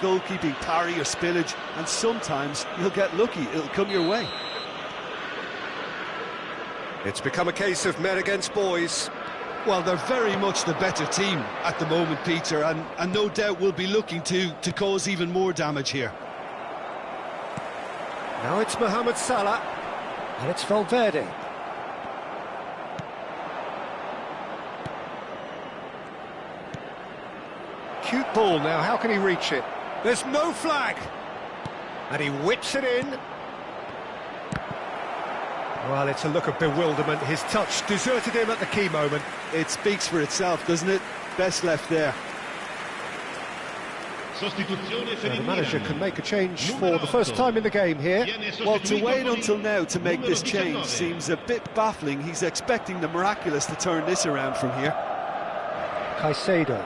goalkeeping parry or spillage, and sometimes you'll get lucky, it'll come your way. It's become a case of men against boys. Well, they're very much the better team at the moment, Peter, and no doubt will be looking to cause even more damage here. Now it's Mohamed Salah, and it's Valverde. Cute ball now, how can he reach it? There's no flag! And he whips it in. Well, it's a look of bewilderment. His touch deserted him at the key moment. It speaks for itself, doesn't it? Best left there. So the manager can make a change for the first time in the game here. Well, to wait until now to make this change seems a bit baffling. He's expecting the miraculous to turn this around from here. Caicedo.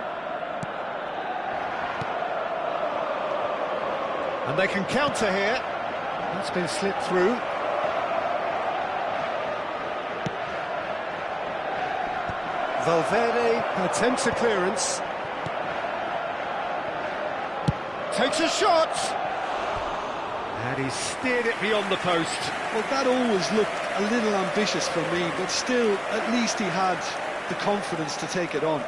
And they can counter here. That's been slipped through. Valverde attempts a clearance. Takes a shot! And he steered it beyond the post. Well, that always looked a little ambitious for me, but still, at least he had the confidence to take it on.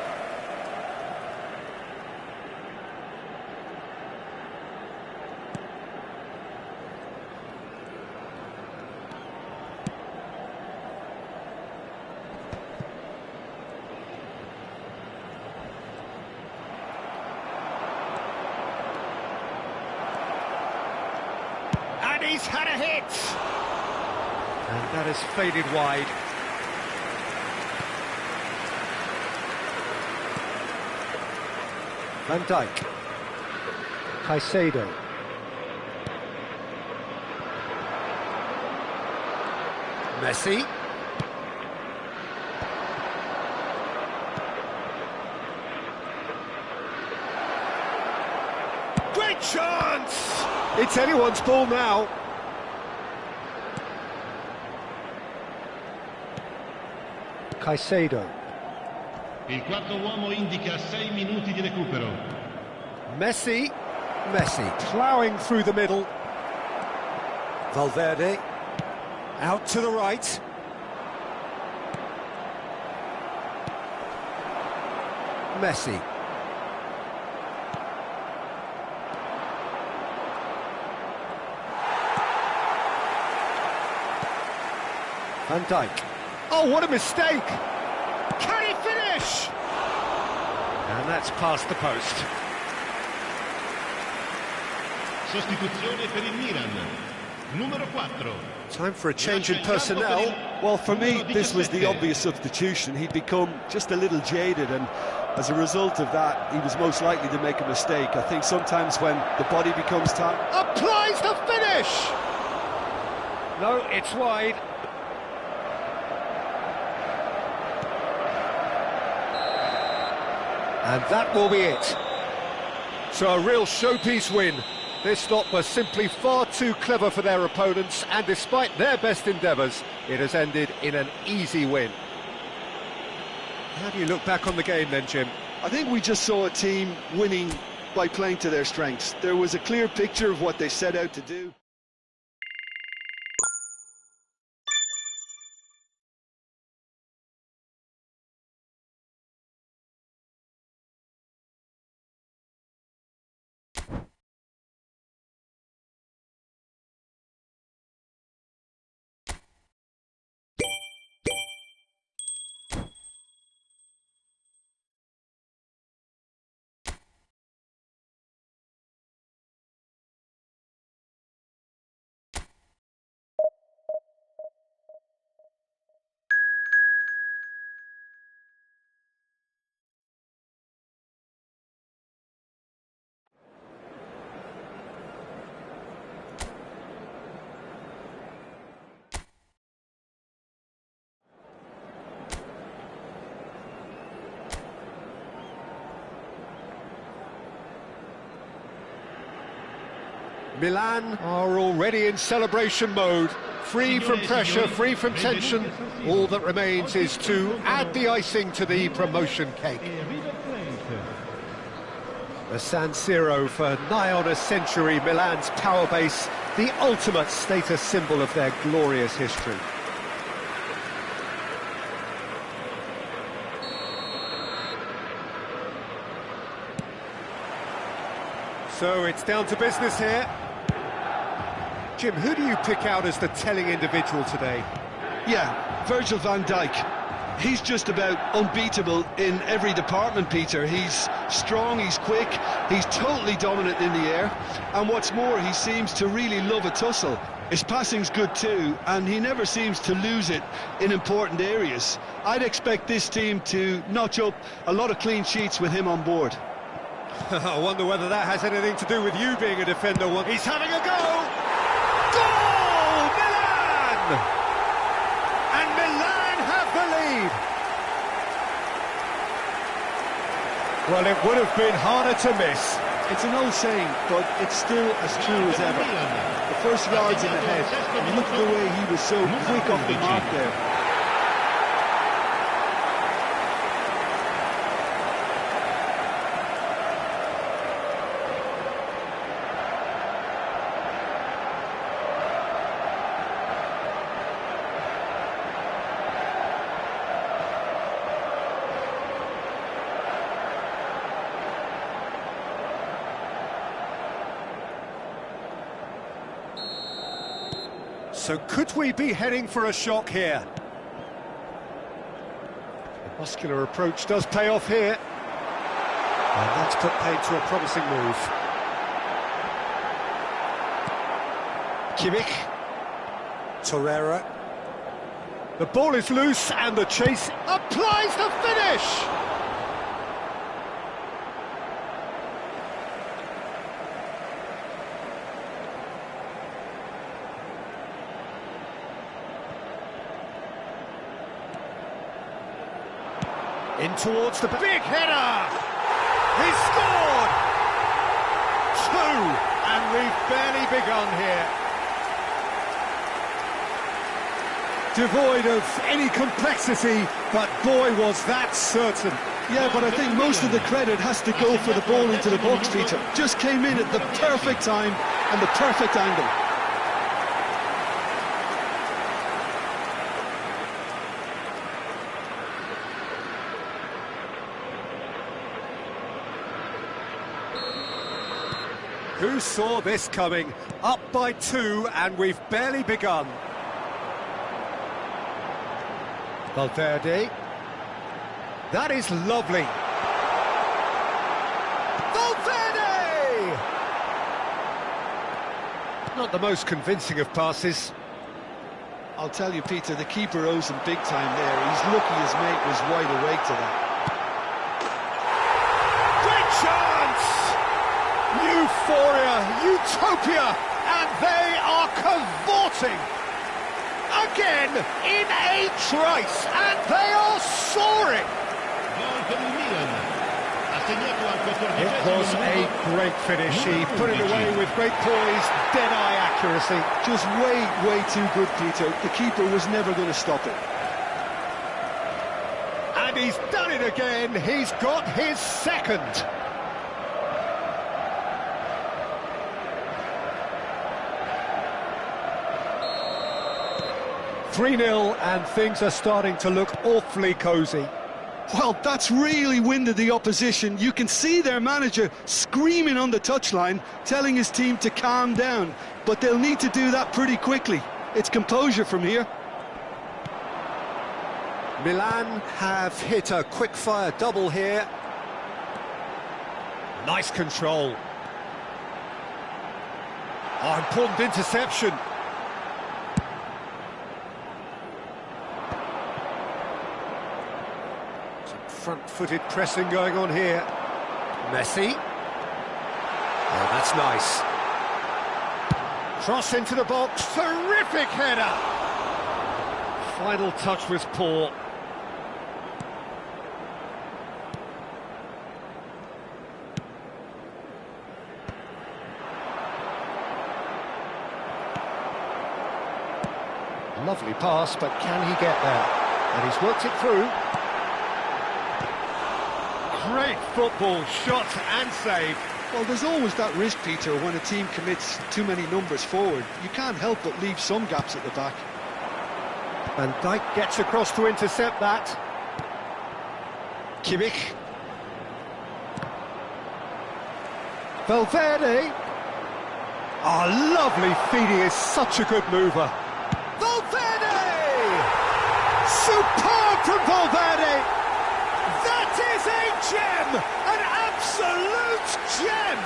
He's had a hit! And that has faded wide. Van Dijk. Caicedo. Messi. Great chance! It's anyone's ball now. Caicedo. Il quarto uomo indica 6 minuti di recupero. Messi ploughing through the middle. Valverde out to the right. Messi. Van Dijk. Oh, what a mistake! Can he finish? And that's past the post. Sostituzione per il Milan. Numero 4. Time for a change in personnel. Well, for me, this was the obvious substitution. He'd become just a little jaded, and as a result of that, he was most likely to make a mistake. I think sometimes when the body becomes tired... Applies the finish! No, it's wide. And that will be it. So a real showpiece win. This lot was simply far too clever for their opponents, and despite their best endeavours, it has ended in an easy win. How do you look back on the game then, Jim? I think we just saw a team winning by playing to their strengths. There was a clear picture of what they set out to do. Milan are already in celebration mode, free from pressure, free from tension. All that remains is to add the icing to the promotion cake. The San Siro for nigh on a century, Milan's power base, the ultimate status symbol of their glorious history. So it's down to business here. Jim, who do you pick out as the telling individual today? Yeah, Virgil van Dijk. He's just about unbeatable in every department, Peter. He's strong, he's quick, he's totally dominant in the air, and what's more, he seems to really love a tussle. His passing's good too, and he never seems to lose it in important areas. I'd expect this team to notch up a lot of clean sheets with him on board. I wonder whether that has anything to do with you being a defender. He's having a go! Goal! Milan! And Milan have the lead. Well, it would have been harder to miss. It's an old saying, but it's still as true as ever. The first yard's in the head, and look at the way he was so quick off the mark there. So could we be heading for a shock here? The muscular approach does pay off here. And that's put paid to a promising move. Kimmich. Torreira. The ball is loose and the chase applies the finish! In towards the big header! He's scored! 2, and we've barely begun here. Devoid of any complexity, but boy was that certain. Yeah, but I think most of the credit has to go for the ball into the box, Peter. Just came in at the perfect time and the perfect angle. Who saw this coming? Up by 2, and we've barely begun. Valverde. That is lovely. Valverde! Not the most convincing of passes. I'll tell you, Peter, the keeper owes him big time there. He's lucky his mate was wide awake to that. Great chance! Euphoria, utopia, and they are cavorting again in a trice, and they are soaring. It was a great finish. He put it away with great poise, dead-eye accuracy. Just way too good, Peter. The keeper was never going to stop it. And he's done it again. He's got his second. (3-0), and things are starting to look awfully cosy. Well, that's really winded the opposition. You can see their manager screaming on the touchline, telling his team to calm down. But they'll need to do that pretty quickly. It's composure from here. Milan have hit a quick-fire double here. Nice control. Oh, important interception. Front-footed pressing going on here. Messi. Oh, that's nice. Cross into the box. Terrific header. Final touch was poor. Lovely pass, but can he get there? And he's worked it through. Great football, shot and save. Well, there's always that risk, Peter, when a team commits too many numbers forward. You can't help but leave some gaps at the back. Van Dijk gets across to intercept that. Kimmich. Valverde. Oh, lovely feed, he is such a good mover. Valverde! Superb from Valverde! That is a gem! An absolute gem!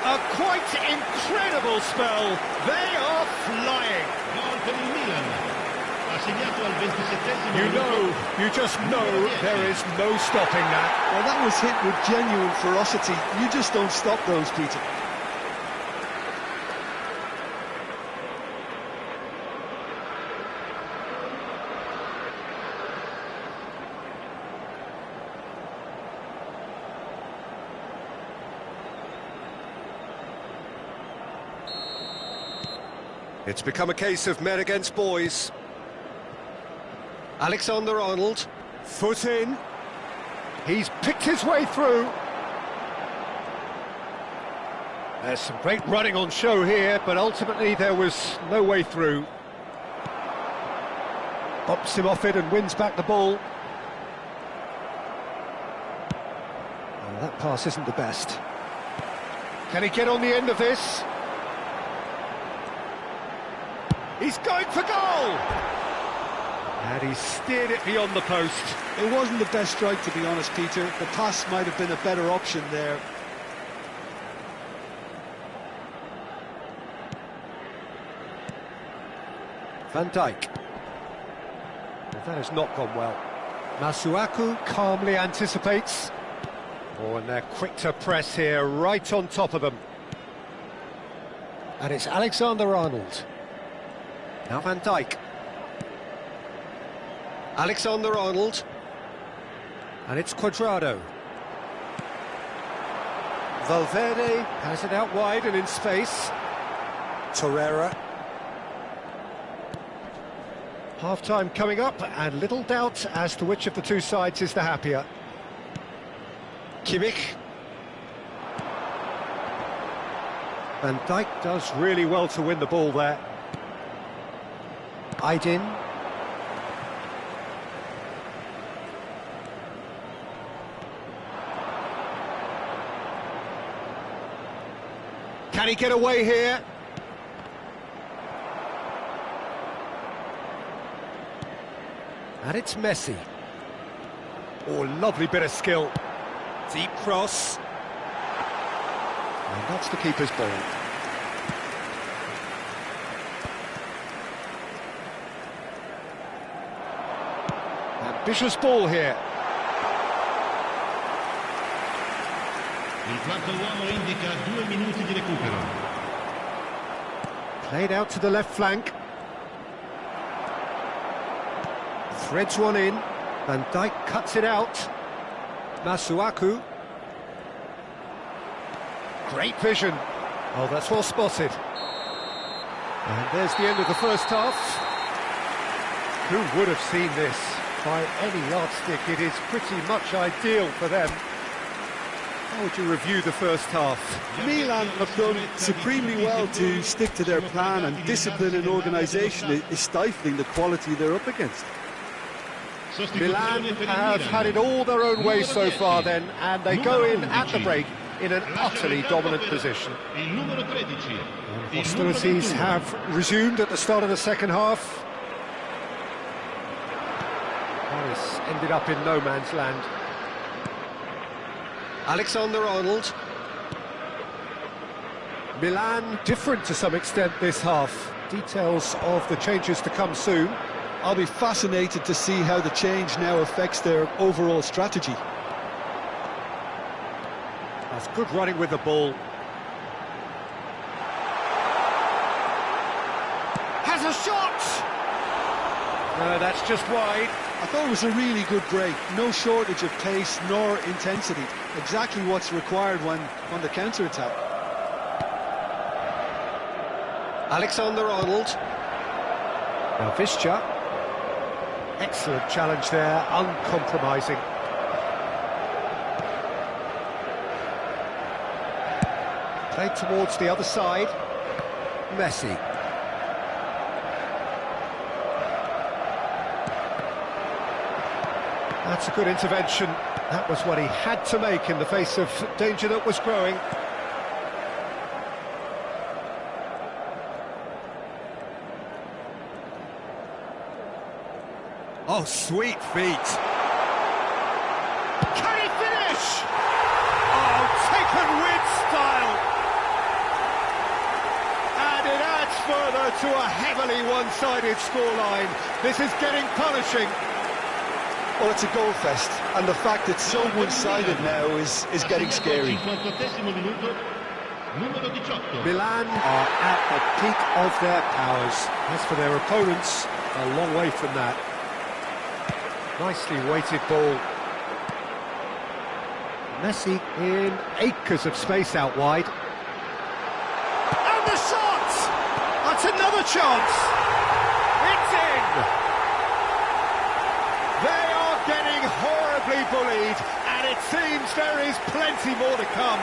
A quite incredible spell. They are flying. Gol per il Milan. Assegnato al 27esimo You just know there is no stopping that. Well, that was hit with genuine ferocity. You just don't stop those, Peter. It's become a case of men against boys. Alexander-Arnold, foot in. He's picked his way through. There's some great running on show here, but ultimately there was no way through. Bops him off it and wins back the ball. Oh, that pass isn't the best. Can he get on the end of this? He's going for goal! And he steered it beyond the post. It wasn't the best strike, to be honest, Peter. The pass might have been a better option there. Van Dijk. Well, that has not gone well. Masuaku calmly anticipates. Oh, and they're quick to press here, right on top of them. And it's Alexander-Arnold. Now Van Dijk. Alexander-Arnold. And it's Cuadrado. Valverde has it out wide and in space. Torreira. Half-time coming up, and little doubt as to which of the two sides is the happier. Kimmich. Van Dijk does really well to win the ball there. Aydin. Can he get away here? And it's Messi. Oh, lovely bit of skill. Deep cross. And that's the keeper's ball. Ambitious ball here. Il quarto uomo indica 2 minuti di recupero. Played out to the left flank. Threads one in. Van Dijk cuts it out. Masuaku. Great vision. Oh, that's well spotted. And there's the end of the first half. Who would have seen this? By any yardstick, it is pretty much ideal for them. How would you review the first half? Milan have done supremely well to stick to their plan, and discipline and organisation is stifling the quality they're up against. Milan have had it all their own way so far then, and they go in at the break in an utterly dominant position. Hostilities have resumed at the start of the second half. Paris ended up in no man's land. Alexander-Arnold. Milan different to some extent this half. Details of the changes to come soon. I'll be fascinated to see how the change now affects their overall strategy. That's good running with the ball. Has a shot! No, that's just wide. I thought it was a really good break. No shortage of pace nor intensity. Exactly what's required when on the counter-attack. Alexander-Arnold. Now Visca. Excellent challenge there, uncompromising. Played towards the other side. Messi. That's a good intervention. That was what he had to make in the face of danger that was growing. Oh, sweet feet. Can he finish? Oh, taken with style. And it adds further to a heavily one-sided scoreline. This is getting punishing. Well, it's a goal fest, and the fact it's so one-sided now is getting scary. Milan are at the peak of their powers. As for their opponents, a long way from that. Nicely weighted ball. Messi in acres of space out wide. And the shot! That's another chance! It's in! They are getting horribly bullied, and it seems there is plenty more to come.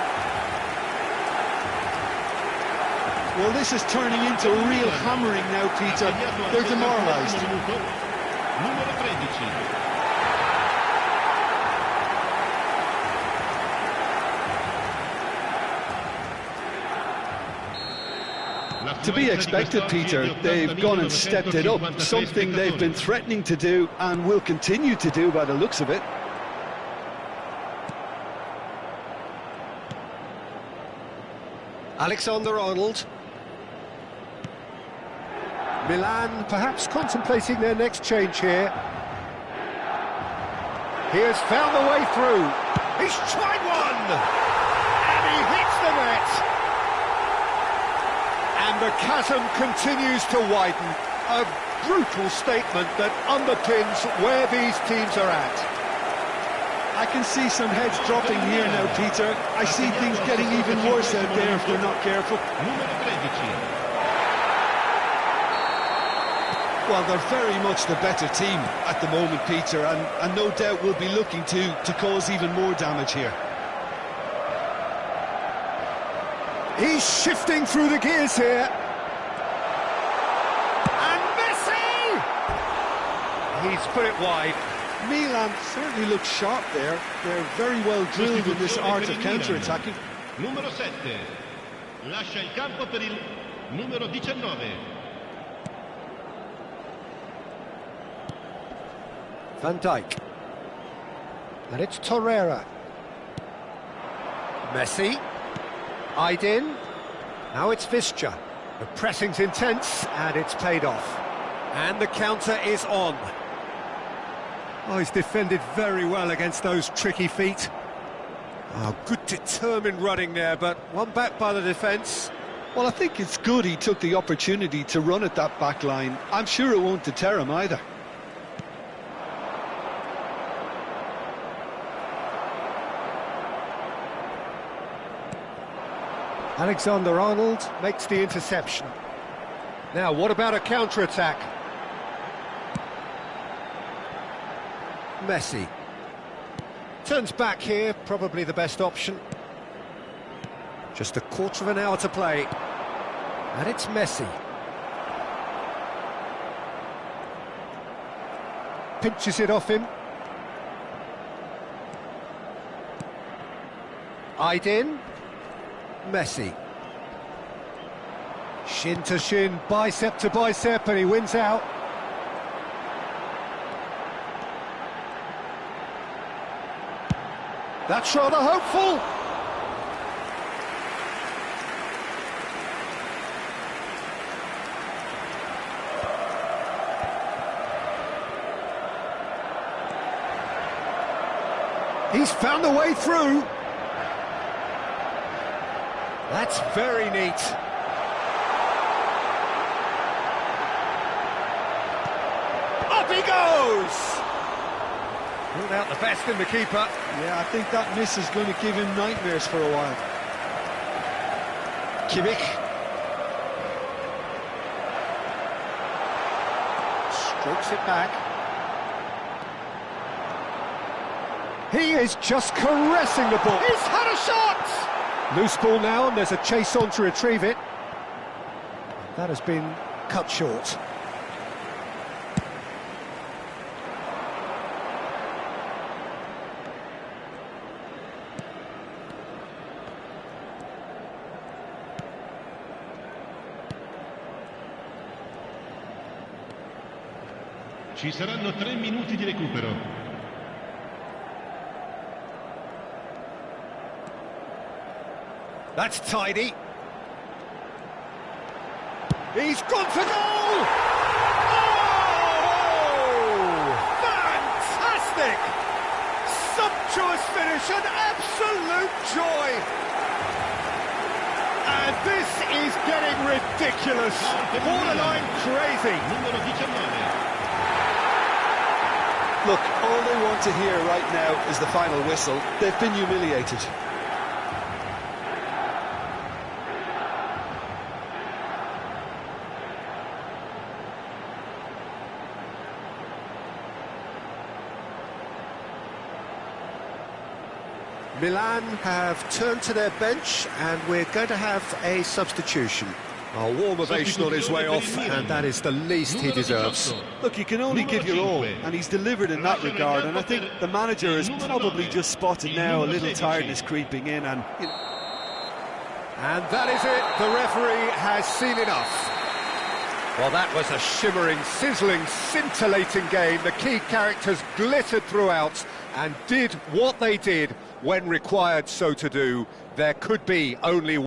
Well, this is turning into real hammering now, Peter. They're demoralised. To be expected, Peter. They've gone and stepped it up, something they've been threatening to do and will continue to do by the looks of it. Alexander-Arnold. Milan perhaps contemplating their next change here. He has found the way through. He's tried one! And he hits the net! And the chasm continues to widen. A brutal statement that underpins where these teams are at. I can see some heads dropping here now, Peter. I see things getting even worse out there if they're not careful. Well, they're very much the better team at the moment, Peter, and no doubt will be looking to cause even more damage here. He's shifting through the gears here. And Messi! He's put it wide. Milan certainly look sharp there. They're very well drilled in this art of counter-attacking. Numero 7. Lascia il campo per il numero 19. Van Dijk. And it's Torreira. Messi. Aydin. Now it's Visca. The pressing's intense, and it's paid off. And the counter is on. Oh, he's defended very well against those tricky feet. Oh, good determined running there, but one back by the defence. Well, I think it's good he took the opportunity to run at that back line. I'm sure it won't deter him either. Alexander-Arnold makes the interception. Now, what about a counter-attack? Messi. Turns back here, probably the best option. Just a quarter of an hour to play. And it's Messi. Pinches it off him. Aydin. Messi. Shin to shin, bicep to bicep, and he wins out. That's rather hopeful. He's found a way through. That's very neat. Up he goes! Pulled out the best in the keeper. Yeah, I think that miss is going to give him nightmares for a while. Kimmich. Strokes it back. He is just caressing the ball. He's had a shot! Loose ball now, and there's a chase on to retrieve it. That has been cut short. Ci saranno 3 minuti di recupero. That's tidy. He's gone for goal! Oh! Fantastic! Sumptuous finish, an absolute joy! And this is getting ridiculous. Borderline crazy. Numero 19. Look, all they want to hear right now is the final whistle. They've been humiliated. Milan have turned to their bench, and we're going to have a substitution. A warm ovation on his way off, and that is the least he deserves. Look, you can only give your all, and he's delivered in that regard, and I think the manager has probably just spotted now a little tiredness creeping in, and that is it, the referee has seen enough. Well, that was a shimmering, sizzling, scintillating game. The key characters glittered throughout and did what they did when required so to do. There could be only